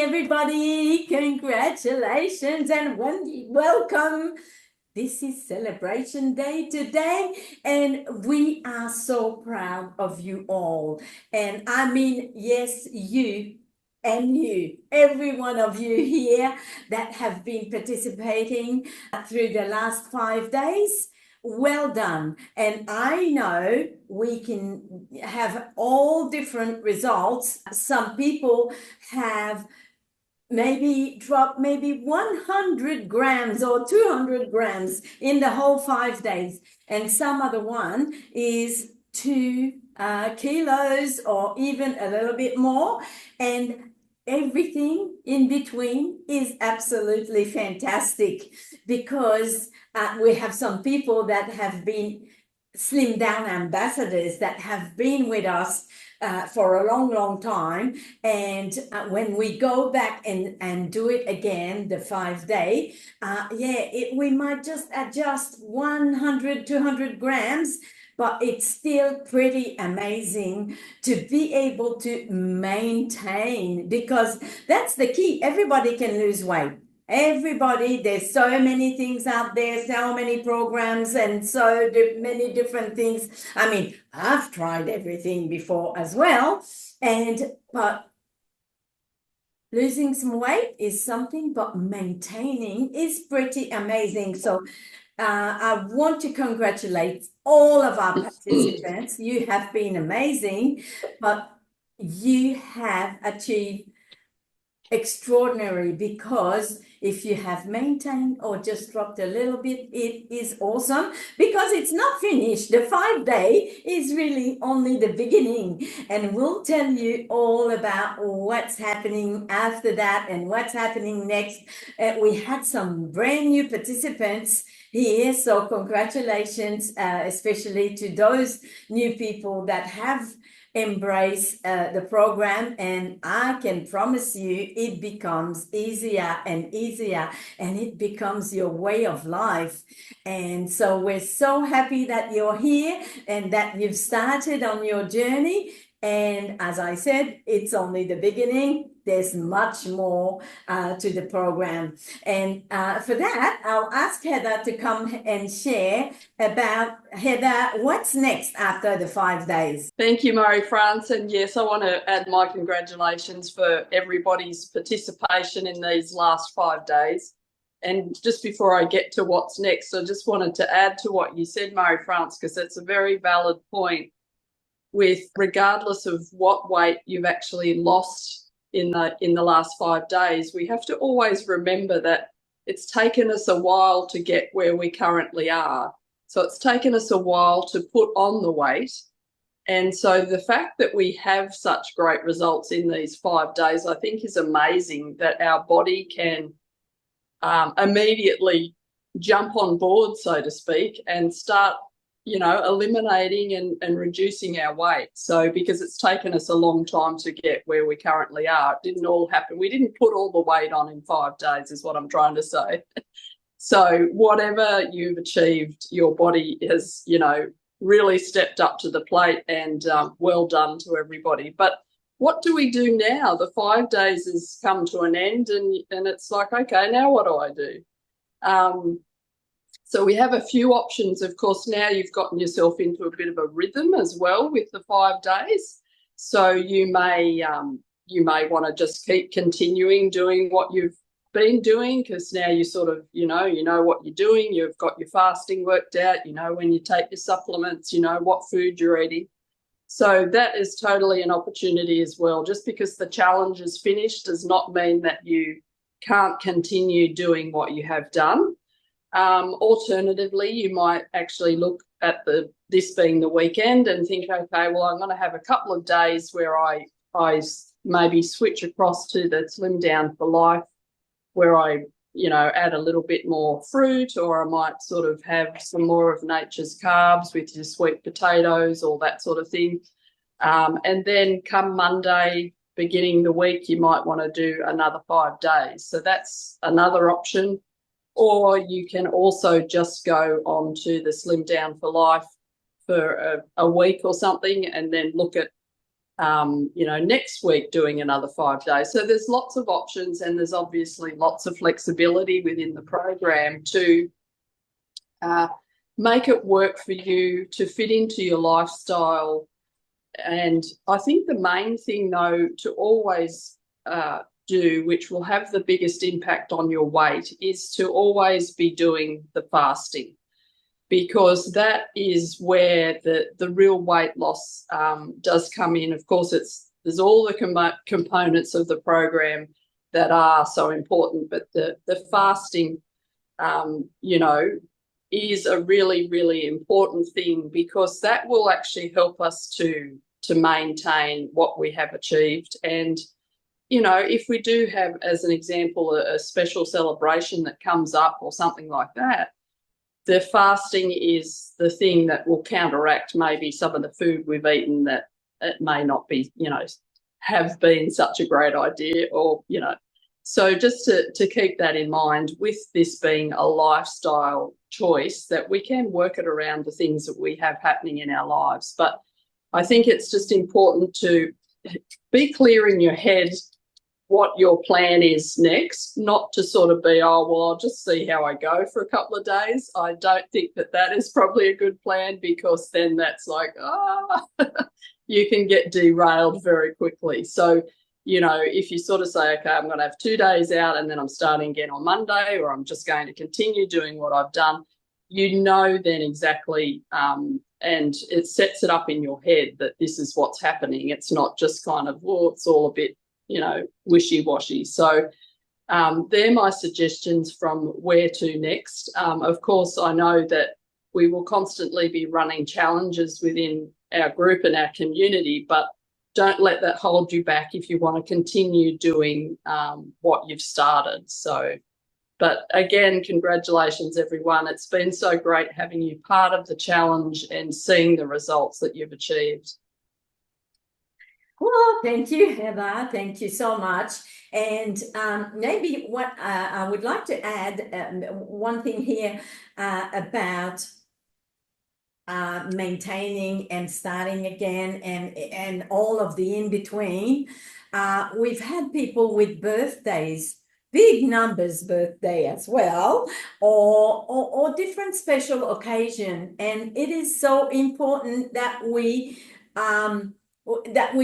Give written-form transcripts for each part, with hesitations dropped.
everybody. Congratulations and welcome. This is Celebration Day today, and we are so proud of you all. And I mean, yes, you and you, every one of you here that have been participating through the last 5 days. Well done. And I know we can have all different results. Some people have maybe dropped maybe 100 grams or 200 grams in the whole 5 days. And some other one is 2 kilos or even a little bit more. And everything in between is absolutely fantastic because we have some people that have been Slimdown ambassadors that have been with us for a long time. And when we go back and do it again, the 5 day, we might just adjust 100, 200 grams, but it's still pretty amazing to be able to maintain, because that's the key. Everybody can lose weight. Everybody, there's so many things out there, so many programs and so many different things. I mean, I've tried everything before as well, but losing some weight is something, but maintaining is pretty amazing. So I want to congratulate all of our participants. You have been amazing, but you have achieved extraordinary, because if you have maintained or just dropped a little bit, it is awesome, because it's not finished. The 5 day is really only the beginning, and we'll tell you all about what's happening after that and what's happening next. We had some brand new participants here, so congratulations, especially to those new people that have embrace the program, and I can promise you it becomes easier and easier, and it becomes your way of life. And so we're so happy that you're here and that you've started on your journey. And as I said, it's only the beginning. There's much more to the program. And for that, I'll ask Heather to come and share about, Heather, what's next after the 5 days? Thank you, Marie-France. And yes, I want to add my congratulations for everybody's participation in these last 5 days. And just before I get to what's next, I just wanted to add to what you said, Marie-France, because it's a very valid point. With regardless of what weight you've actually lost in the last 5 days, we have to always remember that it's taken us a while to get where we currently are. So it's taken us a while to put on the weight. And so the fact that we have such great results in these 5 days, I think, is amazing, that our body can immediately jump on board, so to speak, and start eliminating and reducing our weight. So because it's taken us a long time to get where we currently are, it didn't all happen. We didn't put all the weight on in 5 days is what I'm trying to say. So whatever you've achieved, your body has, really stepped up to the plate, and well done to everybody. But what do we do now? The 5 days has come to an end, and it's like, okay, now what do I do? So we have a few options. Of course, now you've gotten yourself into a bit of a rhythm as well with the 5 days. So you may want to just keep continuing doing what you've been doing, because now you sort of, you know what you're doing. You've got your fasting worked out, when you take your supplements, what food you're eating. So that is totally an opportunity as well. Just because the challenge is finished does not mean that you can't continue doing what you have done. Alternatively, you might actually look at this being the weekend and think, okay, well, I'm going to have a couple of days where I maybe switch across to the Slimdown for Life, where I, add a little bit more fruit, or I might sort of have some more of nature's carbs with your sweet potatoes, or that sort of thing. And then come Monday, beginning the week, you might want to do another 5 days. So that's another option. Or you can also just go on to the Slimdown for Life for a week or something, and then look at next week doing another 5 days. So there's lots of options, and there's obviously lots of flexibility within the program to make it work for you, to fit into your lifestyle. And I think the main thing, though, to always do, which will have the biggest impact on your weight, is to always be doing the fasting, because that is where the real weight loss does come in. Of course, there's all the components of the program that are so important, but the fasting, is a really, really important thing, because that will actually help us to maintain what we have achieved. And if we do have, as an example, a special celebration that comes up or something like that, the fasting is the thing that will counteract maybe some of the food we've eaten that it may not be, have been such a great idea, or, So just to keep that in mind, with this being a lifestyle choice, that we can work it around the things that we have happening in our lives. But I think it's just important to be clear in your head what your plan is next, not to sort of be, oh, well, I'll just see how I go for a couple of days. I don't think that is probably a good plan, because then that's like, you can get derailed very quickly. So, if you sort of say, okay, I'm going to have 2 days out and then I'm starting again on Monday, or I'm just going to continue doing what I've done, then exactly, and it sets it up in your head that this is what's happening. It's not just kind of, well, it's all a bit, wishy-washy. So they're my suggestions from where to next. Of course, I know that we will constantly be running challenges within our group and our community, but don't let that hold you back if you want to continue doing what you've started. So, but again, congratulations, everyone. It's been so great having you part of the challenge and seeing the results that you've achieved. Well, thank you, Heather. Thank you so much. And maybe what I would like to add, one thing here about maintaining and starting again, and all of the in between. We've had people with birthdays, big numbers birthday as well, or different special occasion, and it is so important that we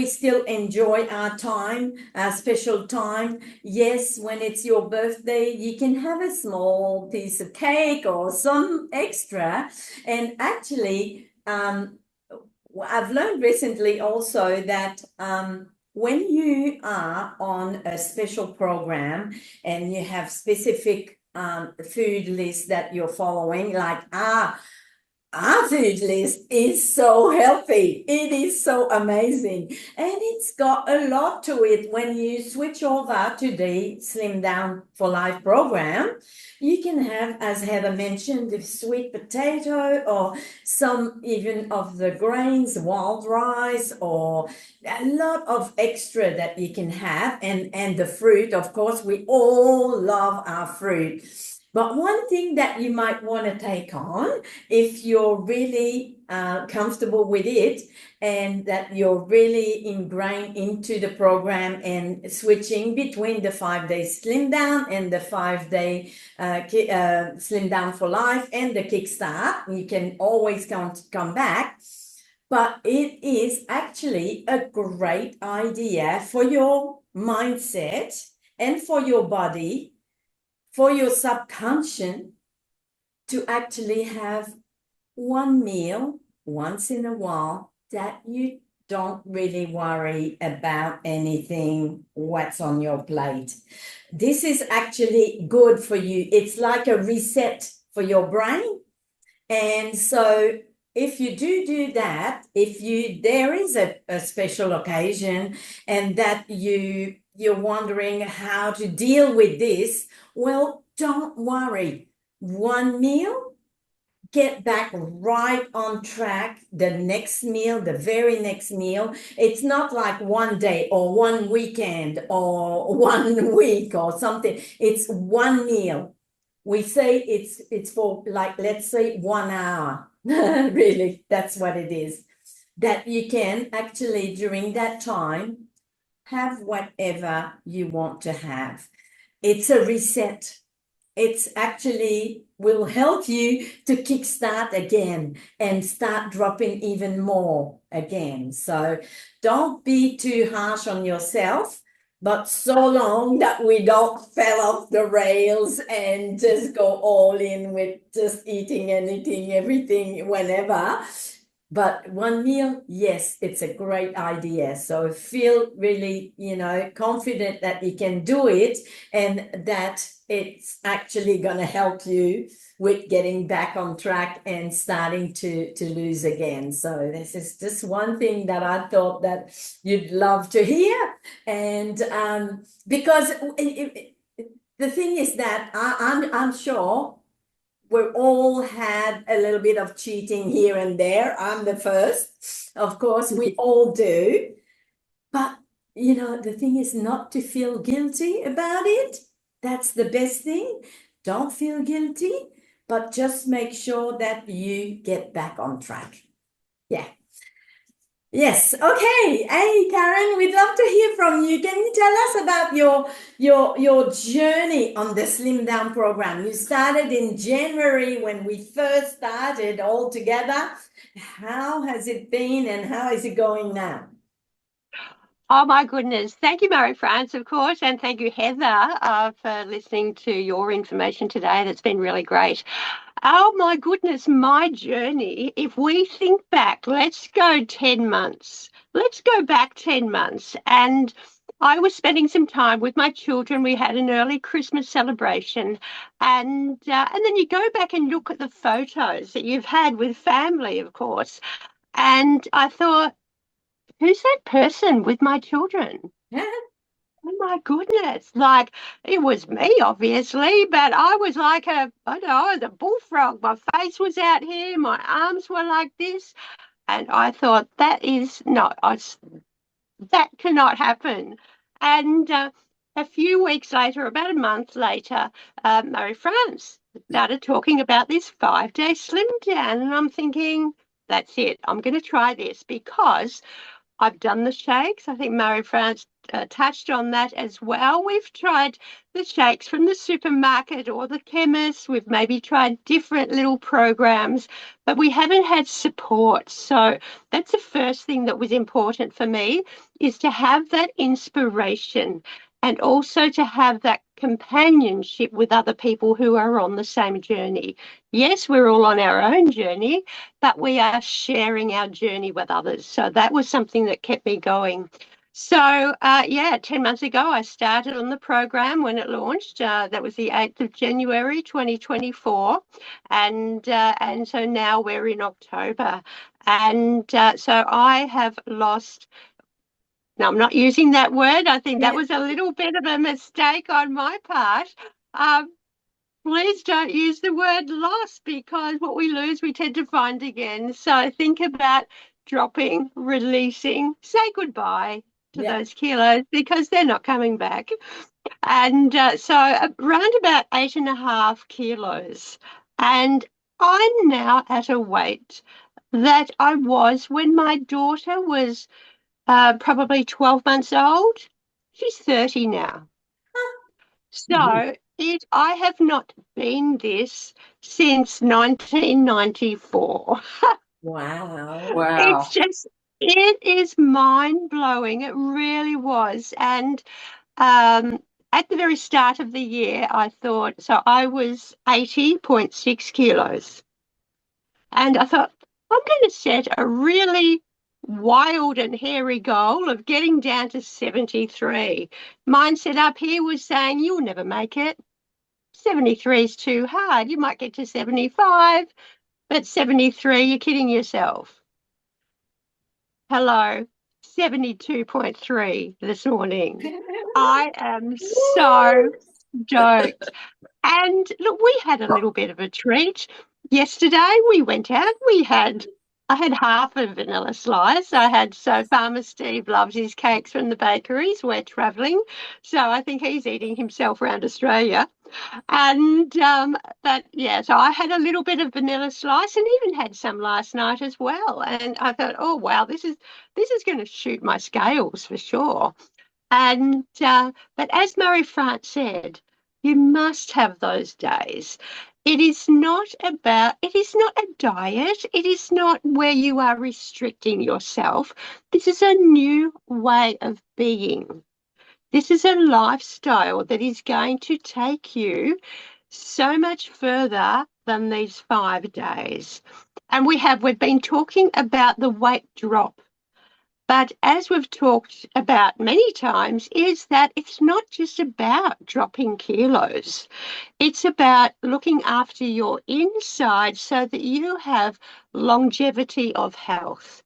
still enjoy our time, our special time. Yes, when it's your birthday, you can have a small piece of cake or some extra. And actually, I've learned recently also that when you are on a special program and you have specific food lists that you're following, like our food list is so healthy. It is so amazing. And it's got a lot to it. When you switch over to the Slimdown for Life program, you can have, as Heather mentioned, the sweet potato, or some even of the grains, wild rice, or a lot of extra that you can have. And the fruit, of course, we all love our fruit. But one thing that you might want to take on, if you're really comfortable with it, and that you're really ingrained into the program and switching between the 5-day slim down and the 5-day slim down for life and the kickstart, you can always come back. But it is actually a great idea for your mindset and for your body, for your subconscious, to actually have one meal once in a while that you don't really worry about anything what's on your plate. This is actually good for you. It's like a reset for your brain. And so if you do that, there is a special occasion and that you're wondering how to deal with this, well, don't worry. One meal, get back right on track. The next meal, the very next meal, it's not like one day or one weekend or 1 week or something. It's one meal. We say it's for, like, let's say 1 hour. Really, that's what it is. that you can actually during that time have whatever you want to have. It's a reset. It's actually will help you to kickstart again and start dropping even more again. So don't be too harsh on yourself, but so long that we don't fell off the rails and just go all in with just eating anything, everything, whenever. But one meal, yes, it's a great idea. So feel really, confident that you can do it and that it's actually going to help you with getting back on track and starting to lose again. So this is just one thing that I thought that you'd love to hear. And because the thing is that I'm sure we all had a little bit of cheating here and there. I'm the first. Of course, we all do. But, the thing is not to feel guilty about it. That's the best thing. Don't feel guilty, but just make sure that you get back on track. Yeah. Yes. Okay. Hey, Karen, we'd love to hear from you. Can you tell us about your journey on the Slim Down program? You started in January when we first started all together. How has it been and how is it going now? Oh my goodness. Thank you, Marie-France, of course, and thank you, Heather, for listening to your information today. That's been really great. Oh my goodness, my journey. If we think back, let's go 10 months. Let's go back 10 months. And I was spending some time with my children. We had an early Christmas celebration. And then you go back and look at the photos that you've had with family, of course. And I thought, who's that person with my children? Oh my goodness. Like it was me, obviously, but I was like I don't know, the bullfrog. My face was out here, my arms were like this. And I thought, that cannot happen. And a few weeks later, about a month later, Marie-France started talking about this 5-day slim down. And I'm thinking, that's it. I'm going to try this because I've done the shakes. I think Marie-France touched on that as well. We've tried the shakes from the supermarket or the chemist. We've maybe tried different little programs, but we haven't had support. So that's the first thing that was important for me, is to have that inspiration and also to have that companionship with other people who are on the same journey. Yes, we're all on our own journey, but we are sharing our journey with others. So that was something that kept me going. So, 10 months ago, I started on the program when it launched. That was the 8th of January, 2024. And so now we're in October. And so I have lost. Now, I'm not using that word. I think that was a little bit of a mistake on my part. Please don't use the word loss, because what we lose, we tend to find again. So think about dropping, releasing, say goodbye to those kilos, because they're not coming back. And so around about 8.5 kilos. And I'm now at a weight that I was when my daughter was probably 12 months old. She's 30 now. So I have not been this since 1994. Wow. It is mind-blowing. It really was. And at the very start of the year, I thought, so I was 80.6 kilos. And I thought, I'm going to set a really wild and hairy goal of getting down to 73. Mindset up here was saying, you'll never make it. 73 is too hard. You might get to 75, but 73, you're kidding yourself. Hello, 72.3 this morning. I am so stoked. And look, we had a little bit of a treat. Yesterday we went out, we had I had half a vanilla slice. So Farmer Steve loves his cakes from the bakeries. We're travelling, so I think he's eating himself around Australia. And but yeah, so I had a little bit of vanilla slice and even had some last night as well. And I thought, oh wow, this is going to shoot my scales for sure. And but as Murray France said, you must have those days. It is not a diet. It is not where you are restricting yourself. This is a new way of being. This is a lifestyle that is going to take you so much further than these 5 days. And we've been talking about the weight drop. But as we've talked about many times, is that it's not just about dropping kilos. It's about looking after your inside so that you have longevity of health.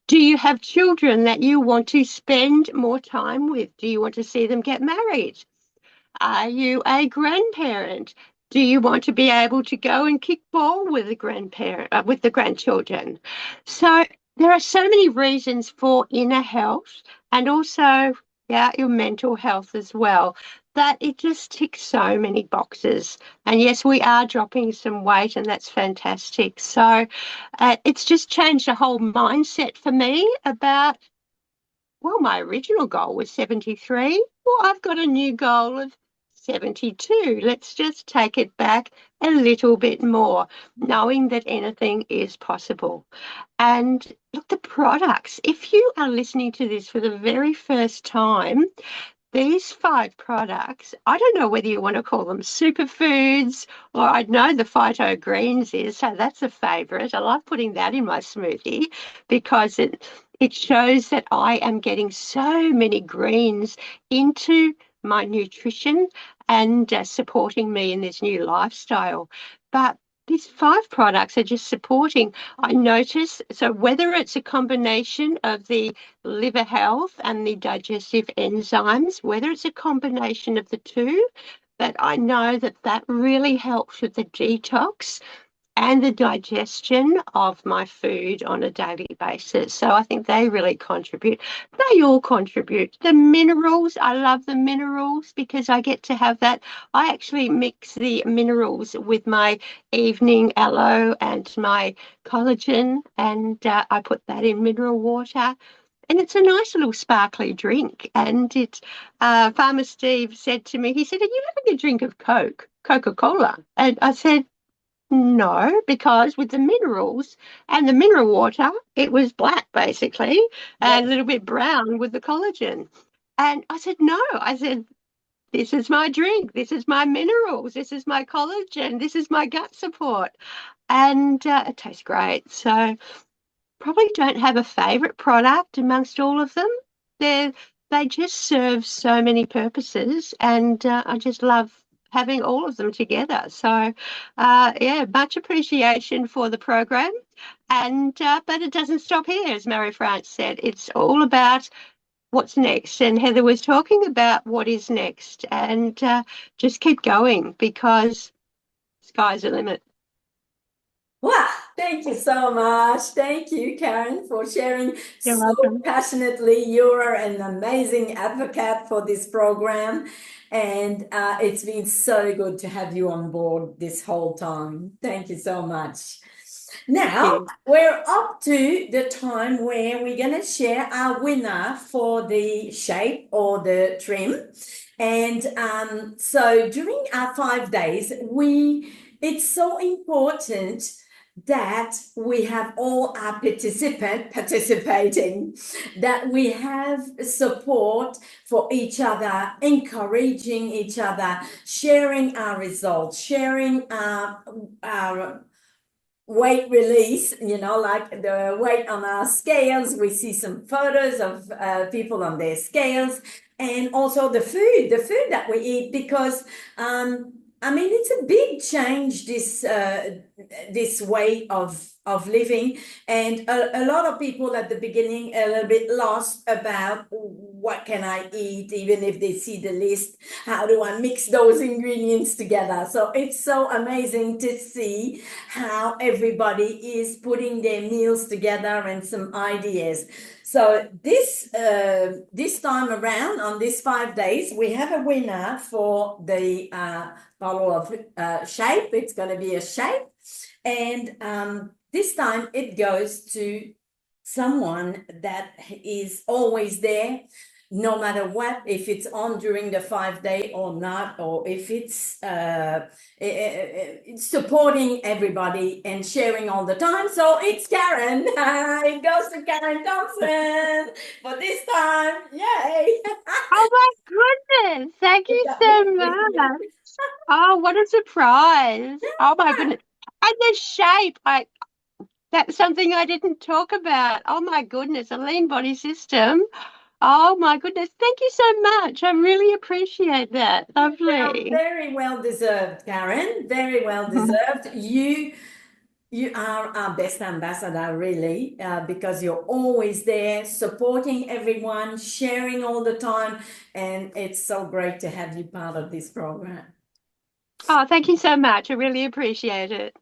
Do you have children that you want to spend more time with? Do you want to see them get married? Are you a grandparent? Do you want to be able to go and kick ball with with the grandchildren? So there are so many reasons for inner health and also, yeah, your mental health as well, that it just ticks so many boxes. And yes, we are dropping some weight, and that's fantastic. So it's just changed the whole mindset for me about, well, my original goal was 73. Well, I've got a new goal of 72. Let's just take it back a little bit more, knowing that anything is possible. And look, the products, if you are listening to this for the very first time, these 5 products, I don't know whether you want to call them superfoods, or I know the phyto greens is, so that's a favourite. I love putting that in my smoothie because it shows that I am getting so many greens into my nutrition and supporting me in this new lifestyle. But these 5 products are just supporting. I notice, so whether it's a combination of the liver health and the digestive enzymes, whether it's a combination of the two, but I know that that really helps with the detox and the digestion of my food on a daily basis. So I think they really contribute. They all contribute. The minerals, I love the minerals because I get to have that. I actually mix the minerals with my evening aloe and my collagen, and I put that in mineral water. And it's a nice little sparkly drink. And Farmer Steve said to me, he said, are you having a drink of Coca-Cola? And I said, no, because with the minerals and the mineral water, it was black basically, and a little bit brown with the collagen. And I said, no, I said, this is my drink. This is my minerals. This is my collagen. This is my gut support. And it tastes great. So probably don't have a favorite product amongst all of them. They just serve so many purposes, and I just love having all of them together. So, yeah, much appreciation for the program. And but it doesn't stop here, as Mary France said. It's all about what's next. And Heather was talking about what is next, and just keep going because sky's the limit. Wow, thank you so much. Thank you, Karen, for sharing You're so welcome. passionately. You're an amazing advocate for this program, and it's been so good to have you on board this whole time. Thank you so much. Now, we're up to the time where we're going to share our winner for the shape or the trim. And so during our 5 days, it's so important that we have all our participating, that we have support for each other, encouraging each other, sharing our results, sharing our weight release, like the weight on our scales. We see some photos of people on their scales, and also the food that we eat, because I mean, it's a big change, this way of living, and a lot of people at the beginning a little bit lost about what can I eat, even if they see the list. How do I mix those ingredients together? So it's so amazing to see how everybody is putting their meals together and some ideas. So this time around, on these 5 days, we have a winner for the bottle of shape. It's going to be a shape, and this time it goes to someone that is always there, no matter what, if it's on during the 5 day or not, or if it's supporting everybody and sharing all the time. So it's Karen. It goes to Karen Thompson for this time. Yay! Oh my goodness. Thank you so much. Oh, what a surprise. Oh my goodness. And the shape, that's something I didn't talk about. Oh my goodness, a lean body system. Oh my goodness. Thank you so much. I really appreciate that. Well, Lovely. very well deserved, Karen. Very well deserved. You are our best ambassador, really, because you're always there, supporting everyone, sharing all the time, and it's so great to have you part of this program. Oh, thank you so much. I really appreciate it.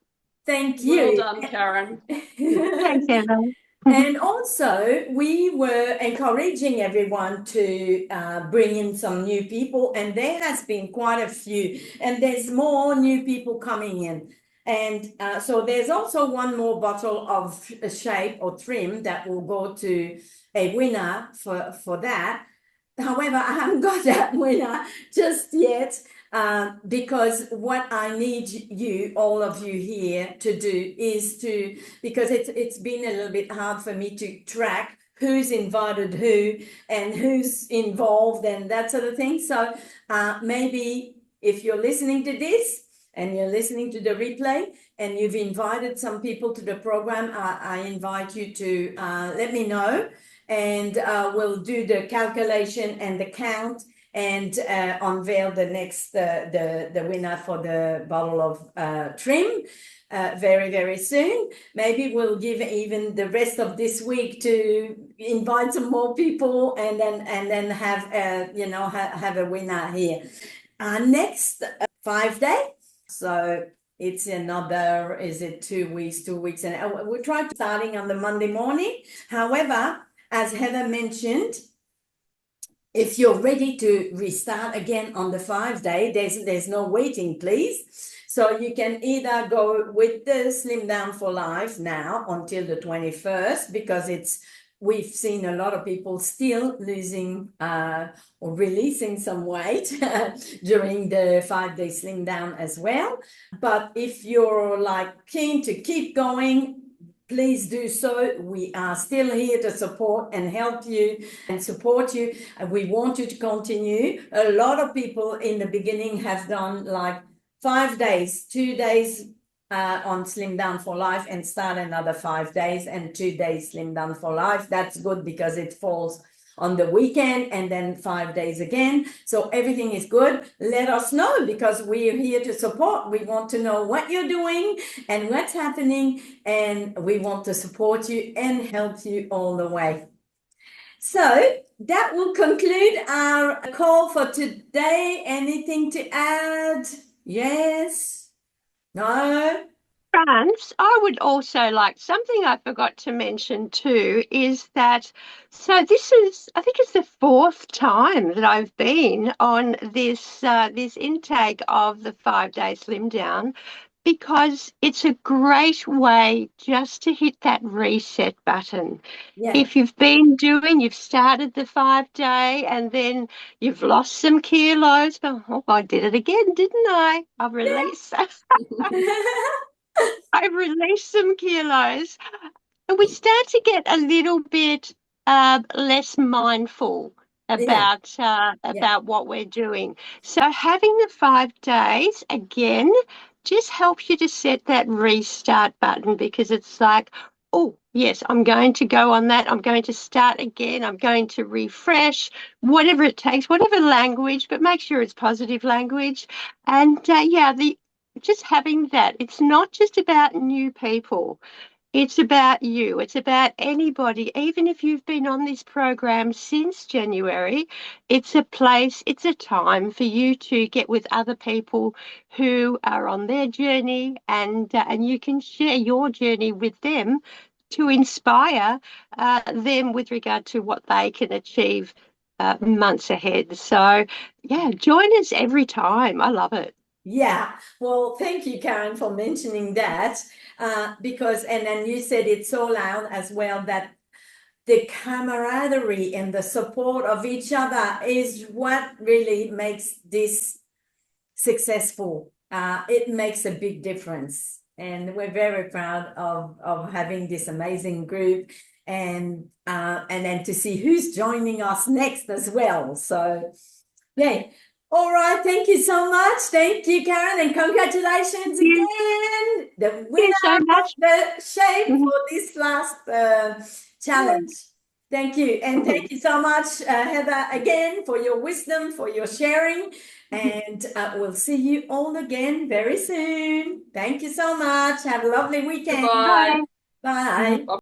Thank Well you. done, Karen. Thanks, Emma. And also, we were encouraging everyone to bring in some new people, and there has been quite a few, and there's more new people coming in. And so there's also one more bottle of shape or trim that will go to a winner for that. However, I haven't got that winner just yet. Because what I need you, all of you here, to do is because it's been a little bit hard for me to track who's invited who and who's involved and that sort of thing. So maybe if you're listening to this and you're listening to the replay and you've invited some people to the program, I invite you to let me know, and we'll do the calculation and the count and unveil the next the winner for the bottle of trim very soon. Maybe we'll give even the rest of this week to invite some more people, and then have have a winner here. Next 5 day. So it's another, is it 2 weeks? 2 weeks, and we try to starting on the Monday morning. However, as Heather mentioned, if you're ready to restart again on the 5 day, there's no waiting, please. So you can either go with the Slimdown for Life now until the 21st, because we've seen a lot of people still losing or releasing some weight during the 5 day Slimdown as well. But if you're like keen to keep going, please do so. We are still here to support and help you and support you. And we want you to continue. A lot of people in the beginning have done like 5 days, 2 days on Slimdown for Life, and start another 5 days and 2 days Slimdown for Life. That's good because it falls on the weekend, and then 5 days again. So everything is good. Let us know, because we're here to support. We want to know what you're doing and what's happening, and we want to support you and help you all the way. So that will conclude our call for today. Anything to add? Yes? No? France, I would also like, something I forgot to mention too, is that, so this is, I think it's the 4th time that I've been on this intake of the 5 day Slimdown, because it's a great way just to hit that reset button. Yeah. If you've started the 5 day and then you've lost some kilos, oh, I did it again, didn't I? I've released I've released some kilos, and we start to get a little bit less mindful about what we're doing. So having the 5 days again just helps you to set that restart button, because it's like, oh, yes, I'm going to go on that. I'm going to start again. I'm going to refresh, whatever it takes, whatever language, but make sure it's positive language. And yeah, the just having that. It's not just about new people. It's about you. It's about anybody. Even if you've been on this program since January, it's a place, it's a time for you to get with other people who are on their journey, and you can share your journey with them to inspire them with regard to what they can achieve months ahead. So, yeah, join us every time. I love it. Yeah, well, thank you, Karen, for mentioning that. Because, and then you said it so loud as well, that the camaraderie and the support of each other is what really makes this successful. It makes a big difference. And we're very proud of having this amazing group, and then to see who's joining us next as well. So, yeah. All right. Thank you so much. Thank you, Karen, and congratulations You, again. The you so winner of much. the shape Mhm. for this last challenge. Thank you. And thank you so much, Heather, again, for your wisdom, for your sharing. And we'll see you all again very soon. Thank you so much. Have a lovely weekend. Goodbye. Bye. Bye.